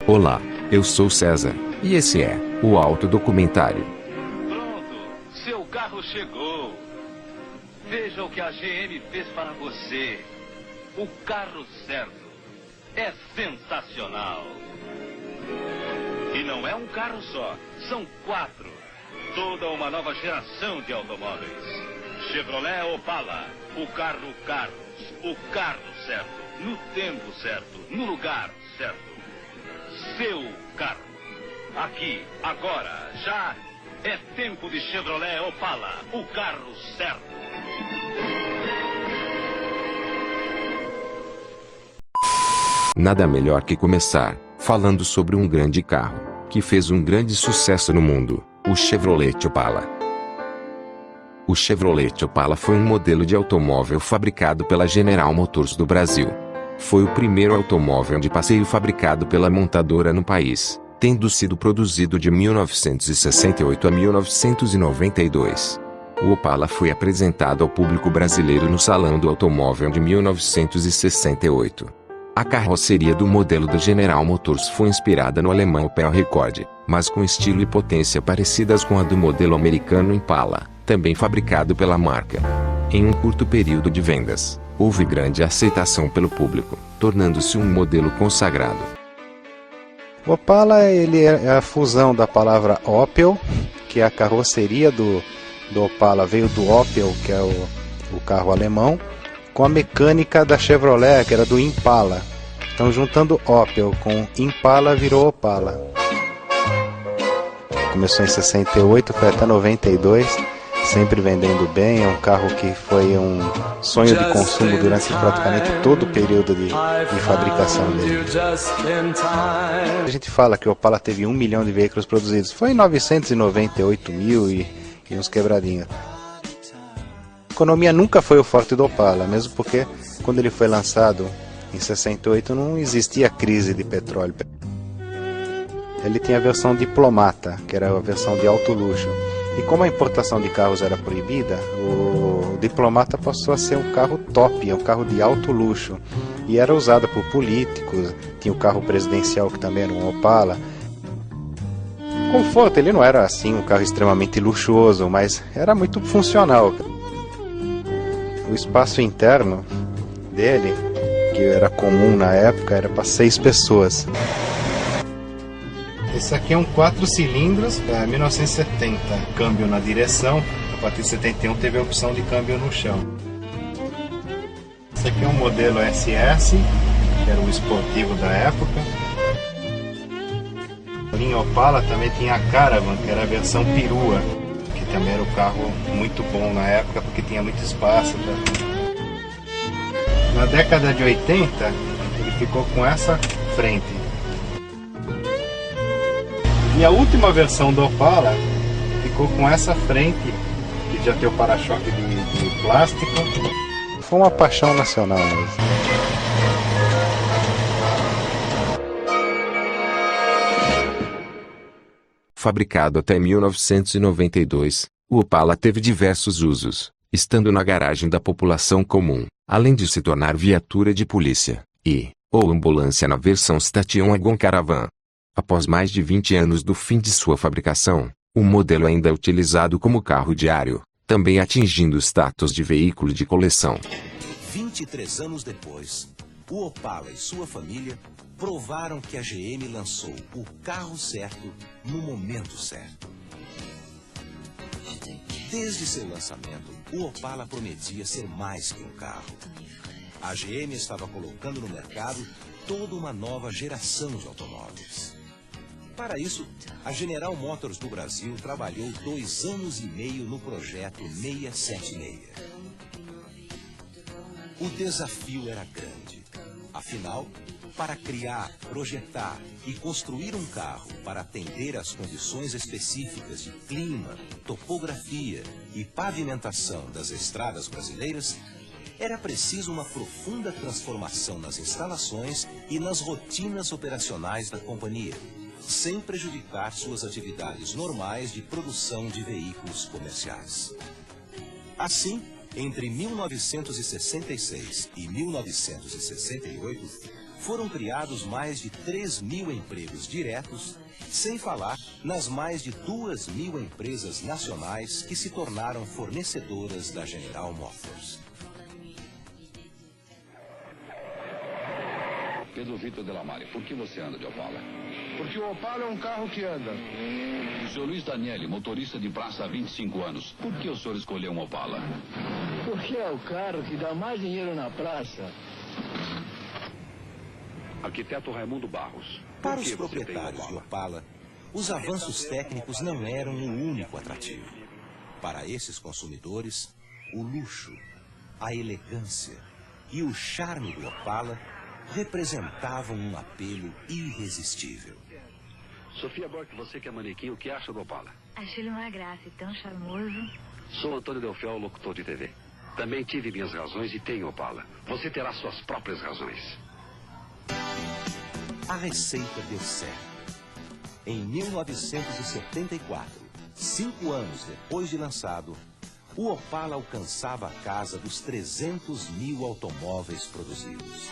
Olá, eu sou César, e esse é o Autodocumentário. Pronto, seu carro chegou. Veja o que a GM fez para você. O carro certo. É sensacional. E não é um carro só, são 4. Toda uma nova geração de automóveis. Chevrolet Opala, o carro certo, no tempo certo, no lugar certo. Seu carro. Aqui, agora, já é tempo de Chevrolet Opala, o carro certo. Nada melhor que começar falando sobre um grande carro que fez um grande sucesso no mundo, o Chevrolet Opala. O Chevrolet Opala foi um modelo de automóvel fabricado pela General Motors do Brasil. Foi o primeiro automóvel de passeio fabricado pela montadora no país, tendo sido produzido de 1968 a 1992. O Opala foi apresentado ao público brasileiro no Salão do Automóvel de 1968. A carroceria do modelo da General Motors foi inspirada no alemão Opel Rekord, mas com estilo e potência parecidas com a do modelo americano Impala, também fabricado pela marca. Em um curto período de vendas, houve grande aceitação pelo público, tornando-se um modelo consagrado. O Opala ele é a fusão da palavra Opel, que é a carroceria do Opala, veio do Opel, que é o carro alemão, com a mecânica da Chevrolet, que era do Impala. Então, juntando Opel com Impala, virou Opala. Começou em 68, foi até 92, sempre vendendo bem. É um carro que foi um sonho de consumo durante praticamente todo o período de fabricação dele. A gente fala que o Opala teve 1 milhão de veículos produzidos. Foi em 998 mil e uns quebradinhos. A economia nunca foi o forte do Opala, mesmo porque quando ele foi lançado em 68 não existia crise de petróleo. Ele tinha a versão Diplomata, que era a versão de alto luxo. E como a importação de carros era proibida, o Diplomata passou a ser um carro top, um carro de alto luxo. E era usado por políticos, tinha o carro presidencial que também era um Opala. Conforto, ele não era assim um carro extremamente luxuoso, mas era muito funcional. O espaço interno dele, que era comum na época, era para 6 pessoas. Esse aqui é um 4 cilindros, 1970, câmbio na direção. A partir de 71 teve a opção de câmbio no chão. Esse aqui é um modelo SS, que era o esportivo da época. A linha Opala também tinha a Caravan, que era a versão perua, que também era um carro muito bom na época, porque tinha muito espaço. Na década de 80, ele ficou com essa frente. E a última versão do Opala ficou com essa frente, que já tem o para-choque de plástico. Foi uma paixão nacional mesmo. Fabricado até 1992, o Opala teve diversos usos, estando na garagem da população comum, além de se tornar viatura de polícia, ou ambulância na versão Station Wagon Caravan. Após mais de 20 anos do fim de sua fabricação, o modelo ainda é utilizado como carro diário, também atingindo o status de veículo de coleção. 23 anos depois, o Opala e sua família provaram que a GM lançou o carro certo no momento certo. Desde seu lançamento, o Opala prometia ser mais que um carro. A GM estava colocando no mercado toda uma nova geração de automóveis. Para isso, a General Motors do Brasil trabalhou 2 anos e meio no projeto 676. O desafio era grande. Afinal, para criar, projetar e construir um carro para atender às condições específicas de clima, topografia e pavimentação das estradas brasileiras, era preciso uma profunda transformação nas instalações e nas rotinas operacionais da companhia, sem prejudicar suas atividades normais de produção de veículos comerciais. Assim, entre 1966 e 1968, foram criados mais de 3.000 empregos diretos, sem falar nas mais de 2.000 empresas nacionais que se tornaram fornecedoras da General Motors. Pedro Vitor Delamare, por que você anda de Opala? Porque o Opala é um carro que anda. O senhor Luiz Daniele, motorista de praça há 25 anos, por que o senhor escolheu um Opala? Porque é o carro que dá mais dinheiro na praça. Arquiteto Raimundo Barros. Para os proprietários de Opala, os avanços técnicos não eram o único atrativo. Para esses consumidores, o luxo, a elegância e o charme do Opala representavam um apelo irresistível. Sofia Bork, você que é manequim, o que acha do Opala? Achei ele uma graça e tão charmoso. Sou Antônio Delfiol, locutor de TV. Também tive minhas razões e tenho Opala. Você terá suas próprias razões. A receita deu certo. Em 1974, 5 anos depois de lançado, o Opala alcançava a casa dos 300.000 automóveis produzidos.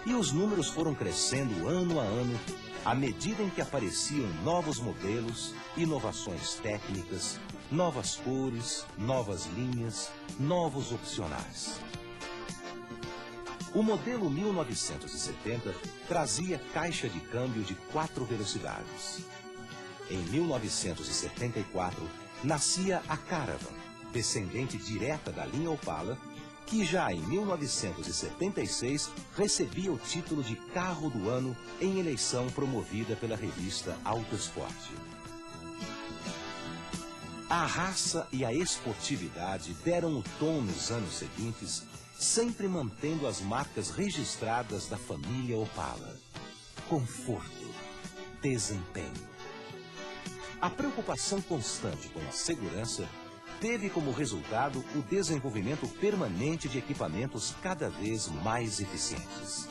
E os números foram crescendo ano a ano, à medida em que apareciam novos modelos, inovações técnicas, novas cores, novas linhas, novos opcionais. O modelo 1970 trazia caixa de câmbio de 4 velocidades. Em 1974, nascia a Caravan, descendente direta da linha Opala, que já em 1976 recebia o título de carro do ano em eleição promovida pela revista Auto Esporte. A raça e a esportividade deram o tom nos anos seguintes, sempre mantendo as marcas registradas da família Opala. Conforto, desempenho. A preocupação constante com a segurança teve como resultado o desenvolvimento permanente de equipamentos cada vez mais eficientes.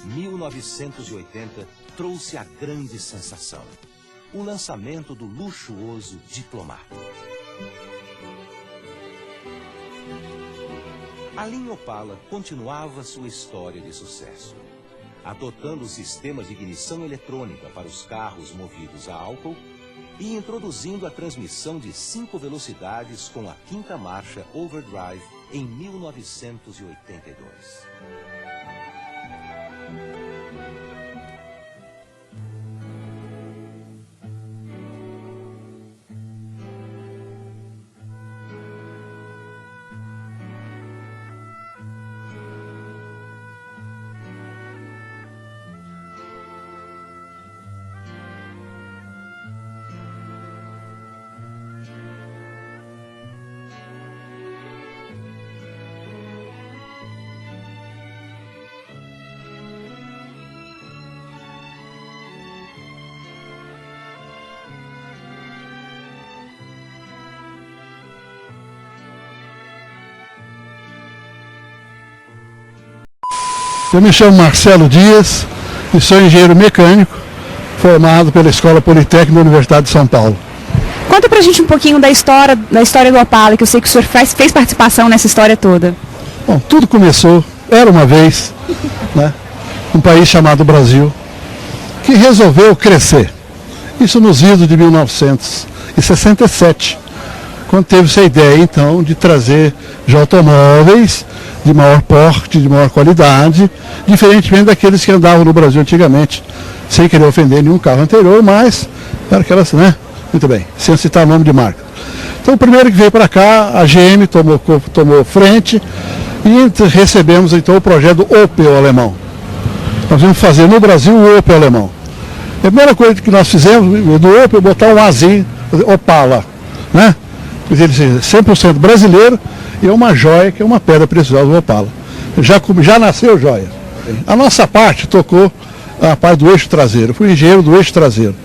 1980 trouxe a grande sensação, o lançamento do luxuoso Diplomato. A linha Opala continuava sua história de sucesso, adotando o sistema de ignição eletrônica para os carros movidos a álcool e introduzindo a transmissão de 5 velocidades com a 5ª marcha Overdrive em 1982. Eu me chamo Marcelo Dias e sou engenheiro mecânico, formado pela Escola Politécnica da Universidade de São Paulo. Conta pra gente um pouquinho da história do Opala, que eu sei que o senhor fez participação nessa história toda. Bom, tudo começou, era uma vez, né, um país chamado Brasil, que resolveu crescer. Isso nos idos de 1967, quando teve essa ideia, então, de trazer de automóveis de maior porte, de maior qualidade, diferentemente daqueles que andavam no Brasil antigamente, sem querer ofender nenhum carro anterior, mas era aquelas, né? Muito bem, sem citar nome de marca. Então, o primeiro que veio para cá, a GM tomou frente e recebemos, então, o projeto do Opel alemão. Nós vamos fazer no Brasil o Opel alemão. A primeira coisa que nós fizemos do Opel é botar um Azinho, Opala, né? Ele é 100% brasileiro e é uma joia, que é uma pedra preciosa do Opala. Já nasceu joia. A nossa parte tocou a parte do eixo traseiro. Eu fui engenheiro do eixo traseiro,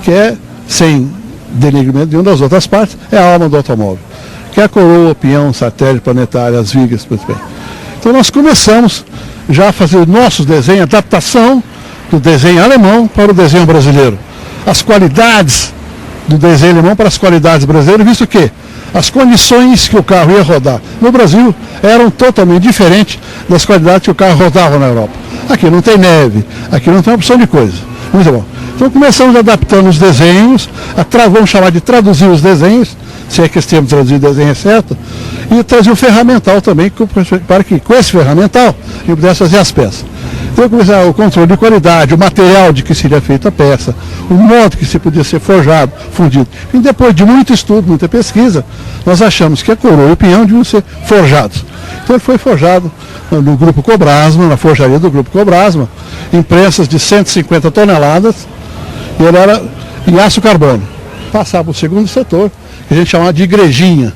que é, sem denegrimento de uma das outras partes, é a alma do automóvel. Que é a coroa, o peão, o satélite planetário, as vigas, muito bem. Então nós começamos já a fazer os nossos desenhos, adaptação do desenho alemão para o desenho brasileiro. As qualidades do desenho alemão para as qualidades brasileiras, visto que as condições que o carro ia rodar no Brasil eram totalmente diferentes das qualidades que o carro rodava na Europa. Aqui não tem neve, aqui não tem opção de coisa. Muito bom. Então começamos adaptando os desenhos, vamos chamar de traduzir os desenhos, se é que esse termo traduzir desenho é certo, e trazer o ferramental também, para que com esse ferramental eu pudesse fazer as peças. Então começar o controle de qualidade, o material de que seria feita a peça, o modo que se podia ser forjado, fundido. E depois de muito estudo, muita pesquisa, nós achamos que a coroa e o pinhão deviam ser forjados. Então ele foi forjado no Grupo Cobrasma, na forjaria do Grupo Cobrasma, em prensas de 150 toneladas, e ele era em aço carbono. Passava para o segundo setor, que a gente chamava de igrejinha,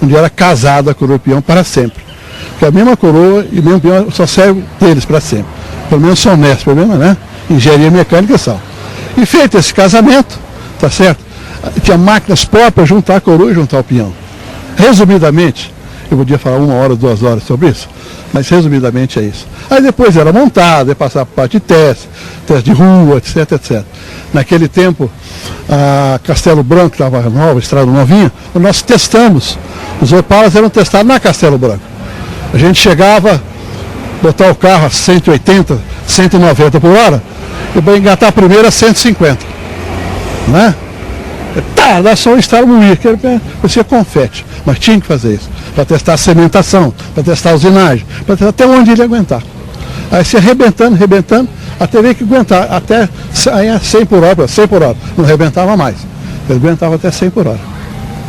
onde era casada a coroa e o pinhão para sempre. Porque a mesma coroa e o mesmo pinhão só serve deles para sempre. Pelo menos são honestos, pelo menos, né? Engenharia mecânica e sal. E feito esse casamento, tá certo? Tinha máquinas próprias para juntar a coroa e juntar o pinhão. Resumidamente, eu podia falar 1 hora, 2 horas sobre isso, mas resumidamente é isso. Aí depois era montado, ia passar por parte de teste de rua, etc, etc. Naquele tempo, a Castelo Branco estava nova, estrada novinha, nós testamos. Os Opalas eram testados na Castelo Branco. A gente chegava, botar o carro a 180, 190 por hora, e para engatar a primeira a 150. Né? Tá, dá só um estalo moído, que parecia confete, mas tinha que fazer isso, para testar a cimentação, para testar a usinagem, para testar até onde ele ia aguentar. Aí se arrebentando, até ver que aguentar, até aí a 100 por hora, não arrebentava mais, ele aguentava até 100 por hora.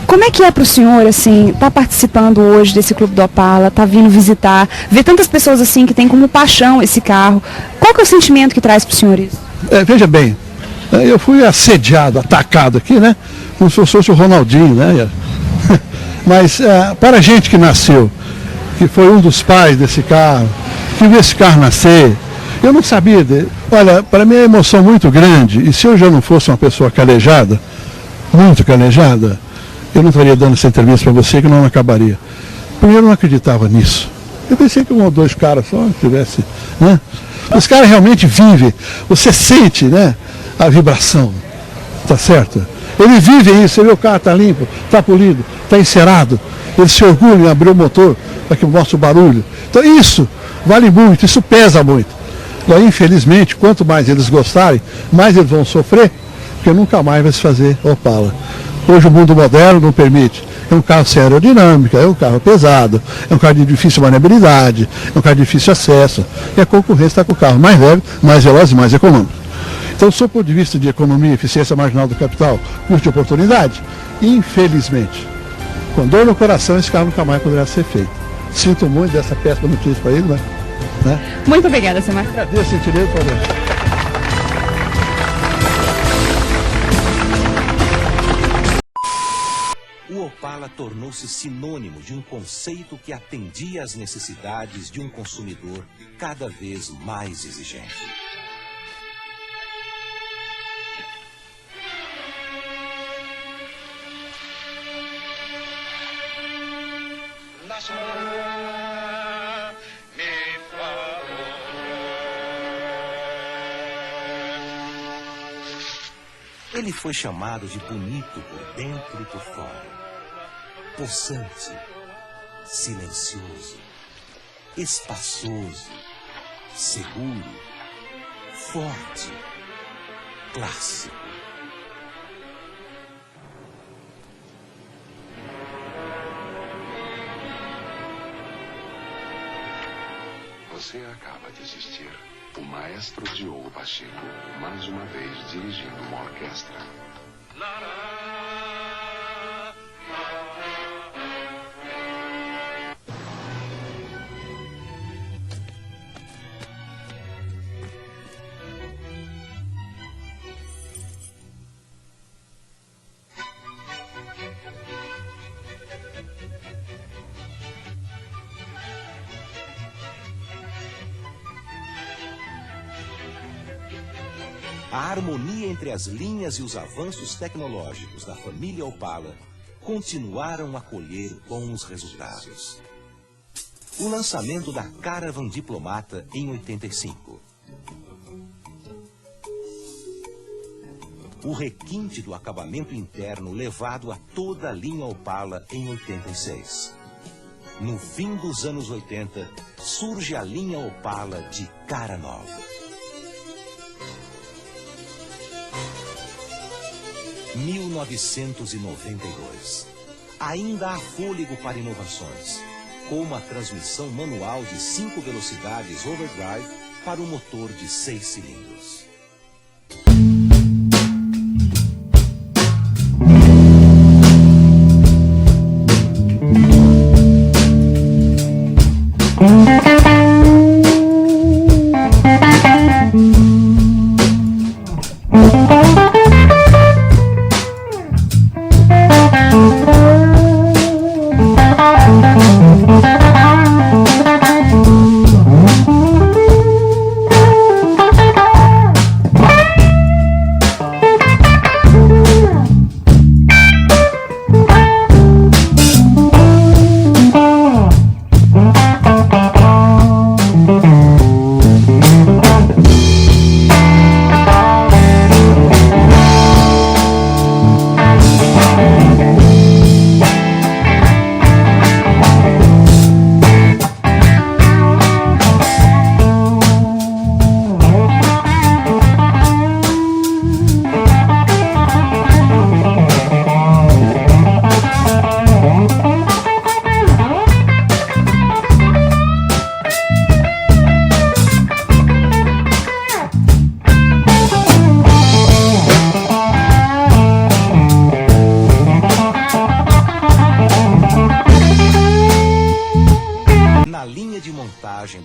Como é que é para o senhor, assim, tá participando hoje desse Clube do Opala, tá vindo visitar, ver tantas pessoas assim que tem como paixão esse carro? Qual que é o sentimento que traz para o senhor isso? Veja bem, eu fui assediado, atacado aqui, né? Como se eu fosse o Ronaldinho, né? Mas para a gente que nasceu, que foi um dos pais desse carro, que viu esse carro nascer, eu não sabia. Olha, para mim é uma emoção muito grande, e se eu já não fosse uma pessoa calejada, muito calejada, eu não estaria dando essa entrevista para você, que não acabaria. Primeiro, eu não acreditava nisso. Eu pensei que 1 ou 2 caras só tivesse, né? Os caras realmente vivem, você sente, né, a vibração, tá certo? Eles vivem isso, você vê o carro está limpo, está polido, está encerado, eles se orgulham em abrir o motor para que mostre o barulho. Então isso vale muito, isso pesa muito. Agora, infelizmente, quanto mais eles gostarem, mais eles vão sofrer, porque nunca mais vai se fazer Opala. Hoje o mundo moderno não permite. É um carro sem aerodinâmica, é um carro pesado, é um carro de difícil manebrabilidade, é um carro de difícil acesso. E a concorrência está com o carro mais leve, mais veloz e mais econômico. Então, do ponto de vista de economia, eficiência marginal do capital, custo de oportunidade, infelizmente, com dor no coração, esse carro nunca mais poderá ser feito. Sinto muito dessa péssima notícia para ele, né? Muito obrigada, Samar. Agradeço, gentileza, por favor. O Opala tornou-se sinônimo de um conceito que atendia às necessidades de um consumidor cada vez mais exigente. Ele foi chamado de bonito por dentro e por fora, possante, silencioso, espaçoso, seguro, forte, clássico. Você acaba de assistir o maestro Diogo Pacheco, mais uma vez dirigindo uma orquestra. A harmonia entre as linhas e os avanços tecnológicos da família Opala continuaram a colher bons resultados. O lançamento da Caravan Diplomata em 85. o requinte do acabamento interno levado a toda a linha Opala em 86. No fim dos anos 80, surge a linha Opala de cara nova. 1992. Ainda há fôlego para inovações, como a transmissão manual de 5 velocidades overdrive para o motor de 6 cilindros.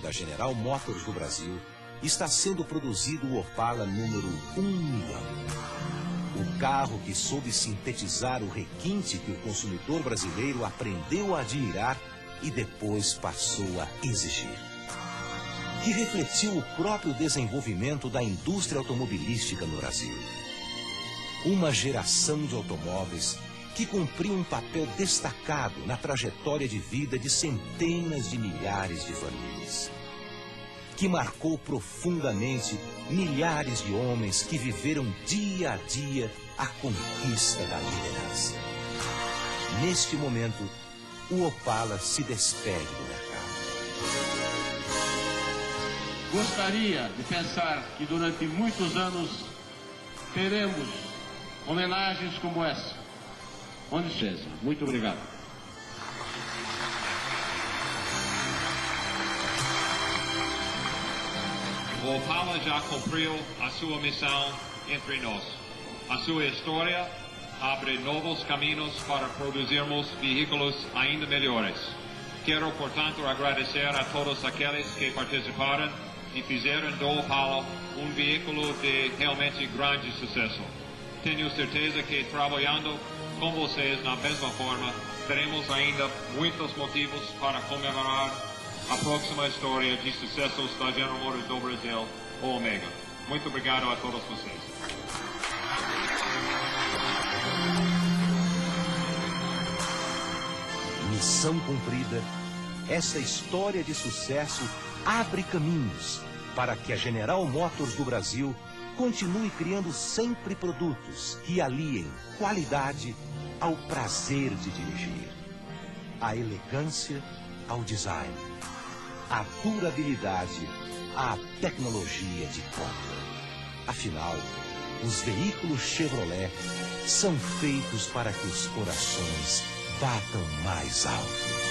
Da General Motors do Brasil, está sendo produzido o Opala número 1 milhão. O carro que soube sintetizar o requinte que o consumidor brasileiro aprendeu a admirar e depois passou a exigir. Que refletiu o próprio desenvolvimento da indústria automobilística no Brasil. Uma geração de automóveis que cumpriu um papel destacado na trajetória de vida de centenas de milhares de famílias. Que marcou profundamente milhares de homens que viveram dia a dia a conquista da liderança. Neste momento, o Opala se despede do mercado. Gostaria de pensar que durante muitos anos teremos homenagens como essa. Onde seja. Muito obrigado. O Opala já cumpriu a sua missão entre nós. A sua história abre novos caminhos para produzirmos veículos ainda melhores. Quero, portanto, agradecer a todos aqueles que participaram e fizeram do Opala um veículo de realmente grande sucesso. Tenho certeza que trabalhando com vocês na mesma forma, teremos ainda muitos motivos para comemorar a próxima história de sucessos da General Motors do Brasil, o Omega. Muito obrigado a todos vocês. Missão cumprida, essa história de sucesso abre caminhos para que a General Motors do Brasil continue criando sempre produtos que aliem qualidade ao prazer de dirigir, a elegância ao design, a durabilidade à tecnologia de ponta. Afinal, os veículos Chevrolet são feitos para que os corações batam mais alto.